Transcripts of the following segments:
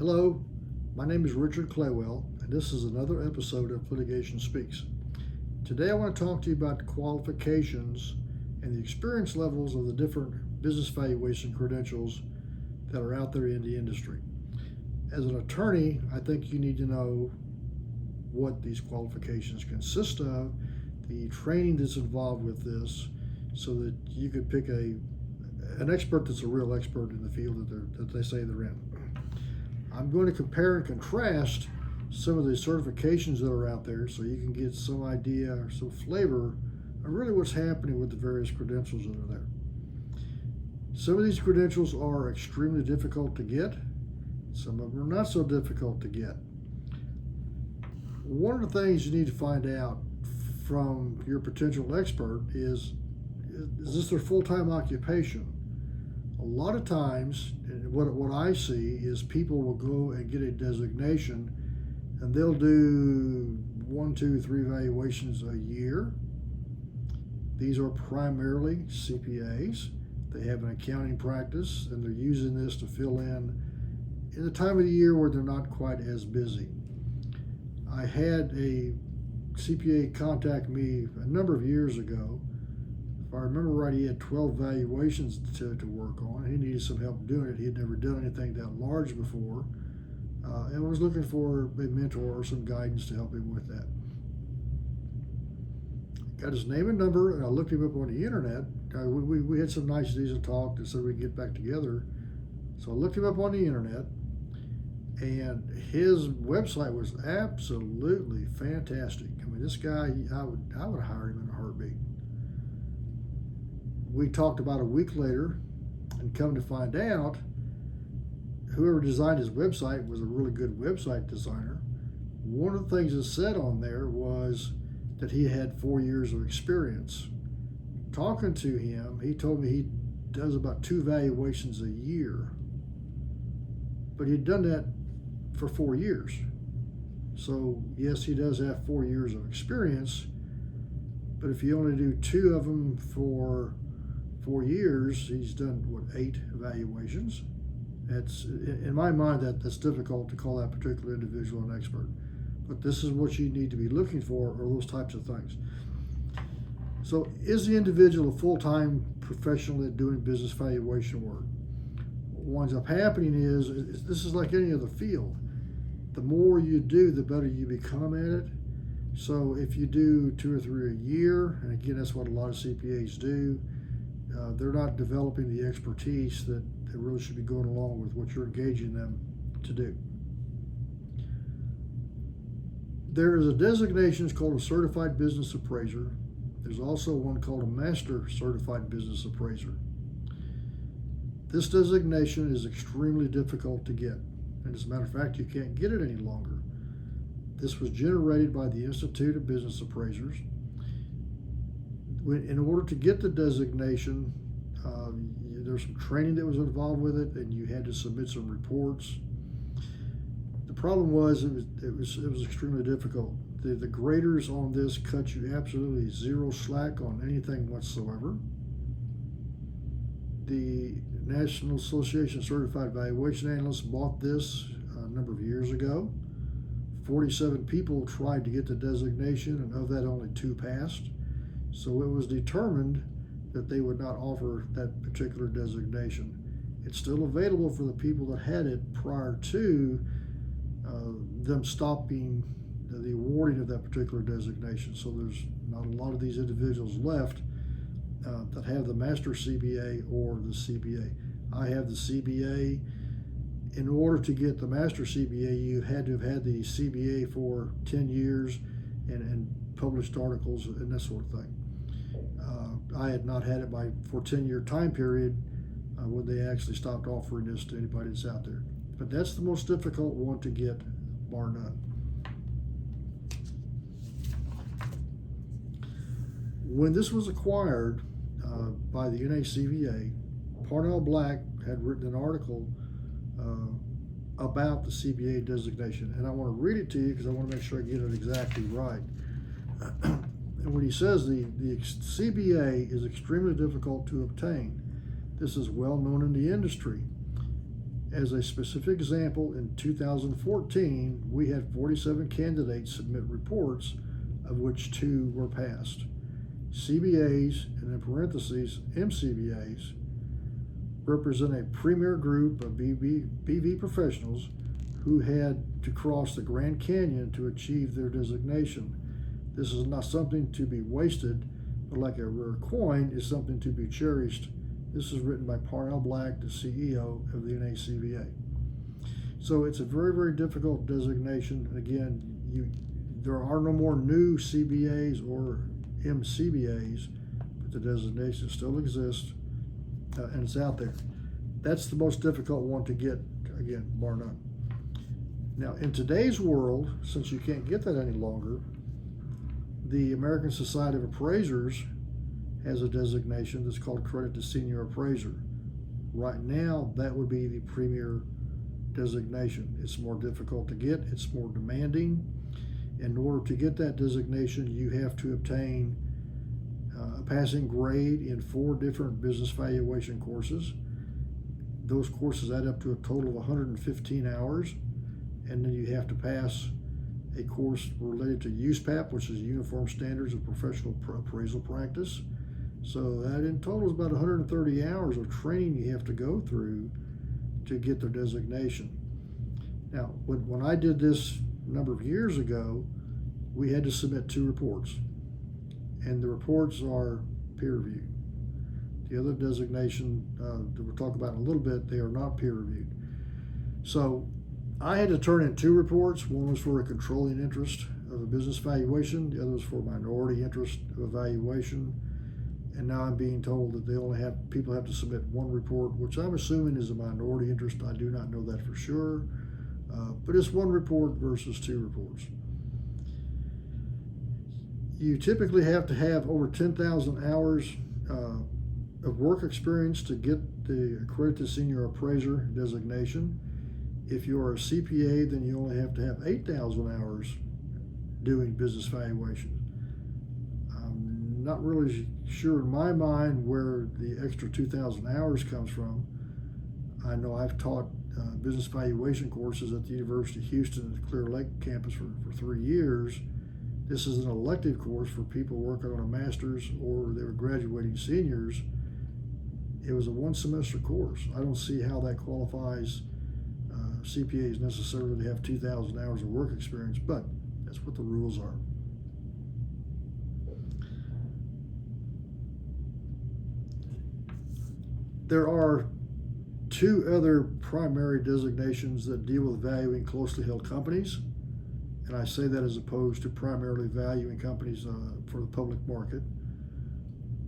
Hello, my name is Richard Claywell, and this is another episode of Litigation Speaks. Today I want to talk to you about the qualifications and the experience levels of the different business valuation credentials that are out there in the industry. As an attorney, I think you need to know what these qualifications consist of, the training that's involved with this, so that you could pick an expert that's a real expert in the field that they say they're in. I'm going to compare and contrast some of the certifications that are out there so you can get some idea or some flavor of really what's happening with the various credentials that are there. Some of these credentials are extremely difficult to get. Some of them are not so difficult to get. One of the things you need to find out from your potential expert is this their full-time occupation? A lot of times, what I see is people will go and get a designation and they'll do 1, 2, 3 valuations a year. These are primarily CPAs. They have an accounting practice and they're using this to fill in the time of the year where they're not quite as busy. I had a CPA contact me a number of years ago. If I remember right, he had 12 valuations to work on. He needed some help doing it. He had never done anything that large before and was looking for a mentor or some guidance to help him with that. Got his name and number, and I looked him up on the internet. We had some niceties and talked and said we'd get back together. So I looked him up on the internet, and his website was absolutely fantastic. I mean, this guy, I would hire him in a heartbeat. We talked about a week later, and come to find out, whoever designed his website was a really good website designer. One of the things that said on there was that he had 4 years of experience. Talking to him, he told me he does about 2 valuations a year. But he'd done that for 4 years. So yes, he does have 4 years of experience, but if you only do 2 of them for 4 years, he's done, 8 evaluations? That's, in my mind, that's difficult to call that particular individual an expert. But this is what you need to be looking for, are those types of things. So is the individual a full-time professional at doing business valuation work? What winds up happening is this is like any other field. The more you do, the better you become at it. So if you do 2 or 3 a year, and again, that's what a lot of CPAs do, they're not developing the expertise that really should be going along with what you're engaging them to do. There is a designation called a certified business appraiser. There's also one called a master certified business appraiser. This designation is extremely difficult to get. And as a matter of fact, you can't get it any longer. This was generated by the Institute of Business Appraisers. In order to get the designation, there's some training that was involved with it, and you had to submit some reports. The problem was it was extremely difficult. The graders on this cut you absolutely zero slack on anything whatsoever. The National Association of Certified Valuation Analysts bought this a number of years ago. 47 people tried to get the designation, and of that only 2 passed. So it was determined that they would not offer that particular designation. It's still available for the people that had it prior to them stopping the awarding of that particular designation. So there's not a lot of these individuals left that have the Master CBA or the CBA. I have the CBA. In order to get the Master CBA, you had to have had the CBA for 10 years and published articles and that sort of thing. I had not had it for a 10-year time period when they actually stopped offering this to anybody that's out there. But that's the most difficult one to get, bar none. When this was acquired by the NACVA, Parnell Black had written an article about the CBA designation, and I want to read it to you because I want to make sure I get it exactly right. And when he says the CBA is extremely difficult to obtain, this is well known in the industry. As a specific example, in 2014, we had 47 candidates submit reports, of which 2 were passed. CBAs, and in parentheses, MCBAs, represent a premier group of BV professionals who had to cross the Grand Canyon to achieve their designation. This is not something to be wasted, but like a rare coin, is something to be cherished. This is written by Parnell Black, the CEO of the NACBA. So it's a very, very difficult designation. And again, there are no more new CBAs or MCBAs, but the designation still exists, and it's out there. That's the most difficult one to get, again, bar none. Now, in today's world, since you can't get that any longer, the American Society of Appraisers has a designation that's called Accredited Senior Appraiser. Right now, that would be the premier designation. It's more difficult to get, it's more demanding. In order to get that designation, you have to obtain a passing grade in 4 different business valuation courses. Those courses add up to a total of 115 hours, and then you have to pass a course related to USPAP, which is Uniform Standards of Professional Appraisal Practice. So that in total is about 130 hours of training you have to go through to get their designation. Now, when I did this a number of years ago, we had to submit 2 reports, and the reports are peer-reviewed. The other designation that we'll talk about in a little bit, they are not peer-reviewed. So I had to turn in 2 reports. One was for a controlling interest of a business valuation, the other was for minority interest of a valuation. And now I'm being told that people have to submit 1 report, which I'm assuming is a minority interest. I do not know that for sure, but it's 1 report versus 2 reports. You typically have to have over 10,000 hours of work experience to get the Accredited Senior Appraiser designation. If you are a CPA, then you only have to have 8,000 hours doing business valuation. I'm not really sure in my mind where the extra 2,000 hours comes from. I know I've taught business valuation courses at the University of Houston at the Clear Lake campus for 3 years. This is an elective course for people working on a master's or they were graduating seniors. It was a 1-semester course. I don't see how that qualifies CPAs necessarily to have 2,000 hours of work experience, but that's what the rules are. There are 2 other primary designations that deal with valuing closely held companies, and I say that as opposed to primarily valuing companies for the public market.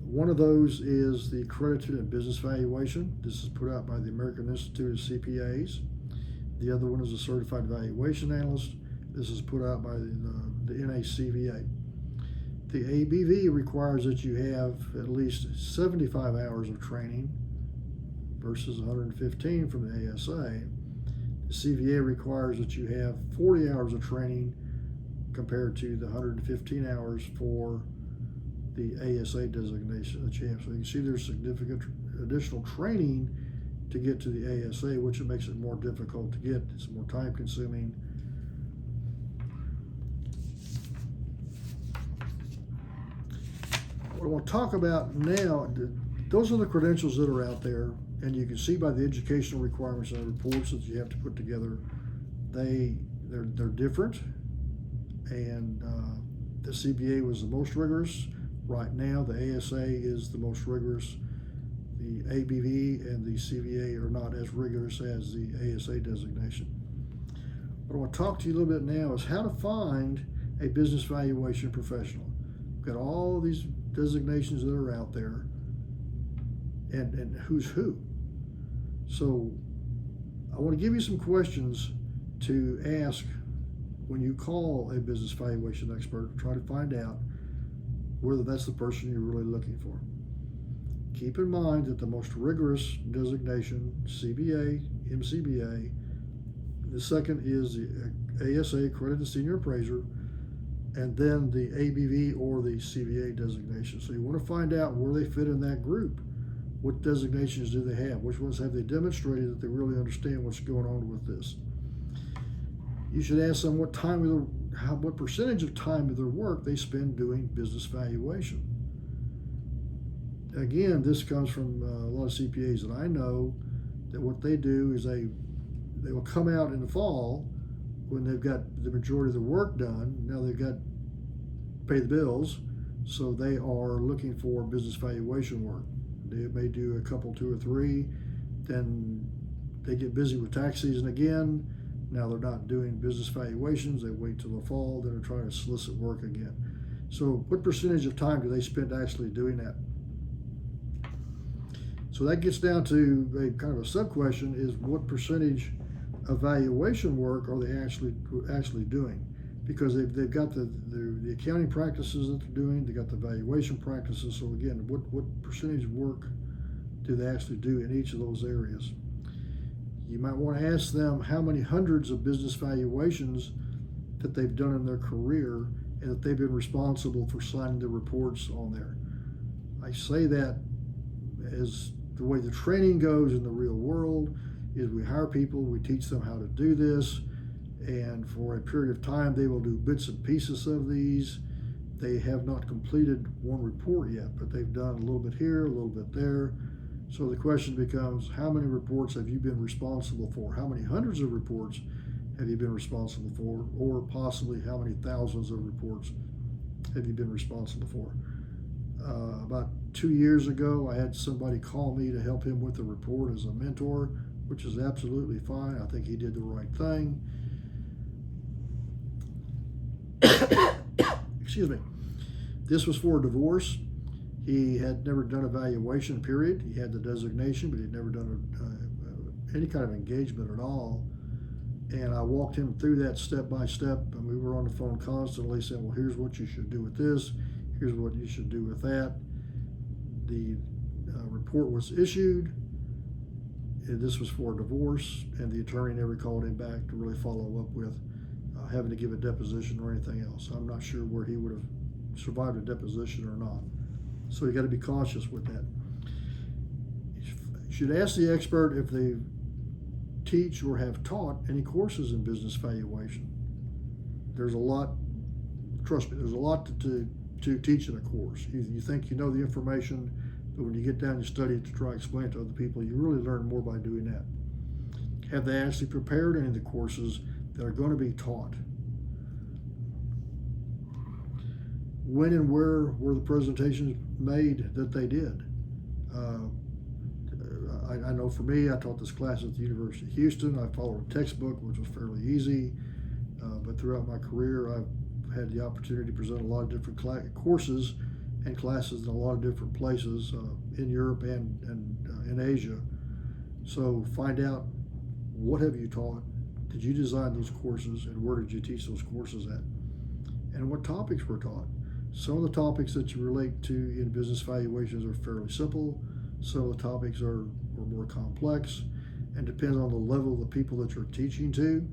One of those is the Accredited and Business Valuation. This is put out by the American Institute of CPAs. The other one is a Certified Valuation Analyst. This is put out by the NACBA. The ABV requires that you have at least 75 hours of training versus 115 from the ASA. The CVA requires that you have 40 hours of training compared to the 115 hours for the ASA designation that you have. So you can see there's significant additional training to get to the ASA, which makes it more difficult to get. It's more time consuming. What I want to talk about now, those are the credentials that are out there, and you can see by the educational requirements and the reports that you have to put together, they're different, and the CBA was the most rigorous. Right now, the ASA is the most rigorous. The ABV and the CVA are not as rigorous as the ASA designation. What I want to talk to you a little bit now is how to find a business valuation professional. We've got all these designations that are out there, and who's who. So I want to give you some questions to ask when you call a business valuation expert, try to find out whether that's the person you're really looking for. Keep in mind that the most rigorous designation, CBA, MCBA, the second is the ASA, Accredited Senior Appraiser, and then the ABV or the CVA designation. So you want to find out where they fit in that group. What designations do they have? Which ones have they demonstrated that they really understand what's going on with this? You should ask them what percentage of time of their work they spend doing business valuation. Again, this comes from a lot of CPAs that I know, that what they do is they will come out in the fall when they've got the majority of the work done. Now they've got to pay the bills, so they are looking for business valuation work. They may do a couple, 2 or 3, then they get busy with tax season again. Now they're not doing business valuations. They wait till the fall, then they're trying to solicit work again. So what percentage of time do they spend actually doing that? So that gets down to a kind of a sub-question, is what percentage of valuation work are they actually doing? Because they've got the accounting practices that they're doing, they got the valuation practices. So again, what percentage of work do they actually do in each of those areas? You might want to ask them how many hundreds of business valuations that they've done in their career and that they've been responsible for signing the reports on there. I say that as the way the training goes in the real world is we hire people, we teach them how to do this, and for a period of time they will do bits and pieces of these. They have not completed one report yet, but they've done a little bit here, a little bit there. So the question becomes, how many reports have you been responsible for? How many hundreds of reports have you been responsible for? Or possibly how many thousands of reports have you been responsible for? About 2 years ago, I had somebody call me to help him with the report as a mentor, which is absolutely fine. I think he did the right thing. Excuse me. This was for a divorce. He had never done a valuation, period. He had the designation, but he'd never done any kind of engagement at all. And I walked him through that step by step, and we were on the phone constantly saying, well, here's what you should do with this. Here's what you should do with that. The report was issued. This was for a divorce, and the attorney never called him back to really follow up with having to give a deposition or anything else. I'm not sure where he would have survived a deposition or not. So you got to be cautious with that. You should ask the expert if they teach or have taught any courses in business valuation. There's a lot, trust me, there's a lot to teach in a course. You think you know the information, but when you get down and study it to try to explain it to other people, you really learn more by doing that. Have they actually prepared any of the courses that are going to be taught? When and where were the presentations made that they did? I know for me, I taught this class at the University of Houston. I followed a textbook, which was fairly easy, but throughout my career, I've had the opportunity to present a lot of different courses and classes in a lot of different places in Europe and in Asia. So find out, what have you taught? Did you design those courses, and where did you teach those courses at? And what topics were taught? Some of the topics that you relate to in business valuations are fairly simple. Some of the topics are more complex, and depends on the level of the people that you're teaching to.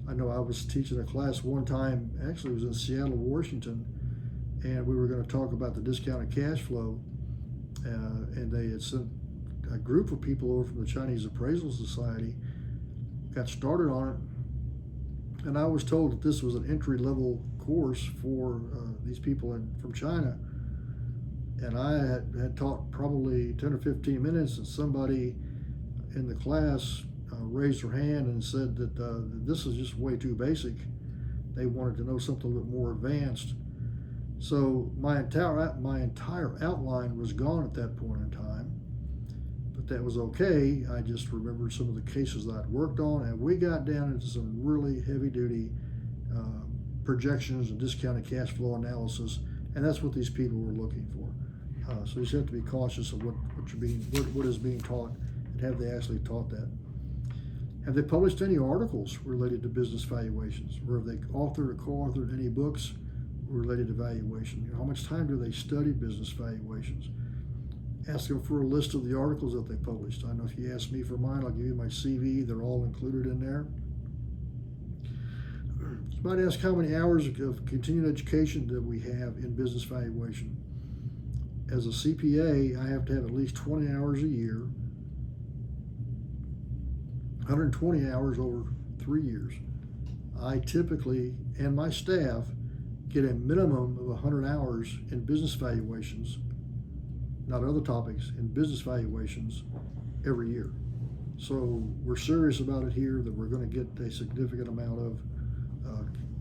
I know I was teaching a class one time, actually it was in Seattle, Washington, and we were going to talk about the discounted cash flow, and they had sent a group of people over from the Chinese Appraisal Society, got started on it, and I was told that this was an entry-level course for these people from China. And I had taught probably 10 or 15 minutes, and somebody in the class raised their hand and said that this is just way too basic. They wanted to know something a little bit more advanced. So my entire outline was gone at that point in time, but that was okay. I just remembered some of the cases that I'd worked on, and we got down into some really heavy-duty projections and discounted cash flow analysis, and that's what these people were looking for. So you just have to be cautious of what is being taught, and have they actually taught that. Have they published any articles related to business valuations, or have they authored or co-authored any books related to valuation? How much time do they study business valuations? Ask them for a list of the articles that they published. I know if you ask me for mine, I'll give you my CV. They're all included in there. You might ask how many hours of continuing education that we have in business valuation. as a CPA, I have to have at least 20 hours a year, 120 hours over 3 years. I typically, and my staff, get a minimum of 100 hours in business valuations, not other topics, in business valuations every year. So we're serious about it here, that we're going to get a significant amount of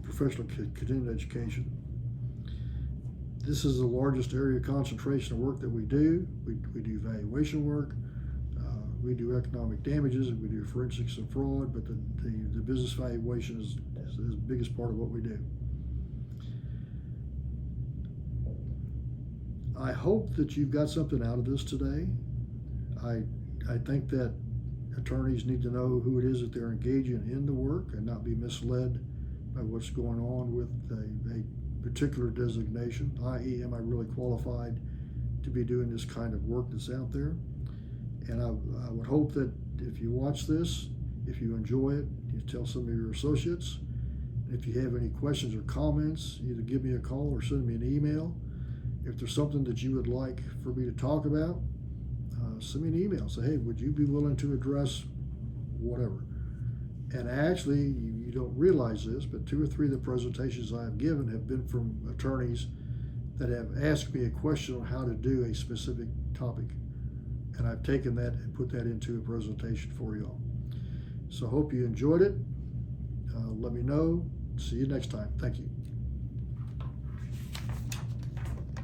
professional continuing education. This is the largest area of concentration of work that we do. We do valuation work, we do economic damages, and we do forensics and fraud, but the business valuation is the biggest part of what we do. I hope that you've got something out of this today. I think that attorneys need to know who it is that they're engaging in the work and not be misled by what's going on with a particular designation, i.e., am I really qualified to be doing this kind of work that's out there? And I would hope that if you watch this, if you enjoy it, you tell some of your associates. If you have any questions or comments, either give me a call or send me an email. If there's something that you would like for me to talk about, send me an email. Say, hey, would you be willing to address whatever? And actually, you don't realize this, but 2 or 3 of the presentations I've given have been from attorneys that have asked me a question on how to do a specific topic. And I've taken that and put that into a presentation for y'all. So I hope you enjoyed it. Let me know. See you next time. Thank you.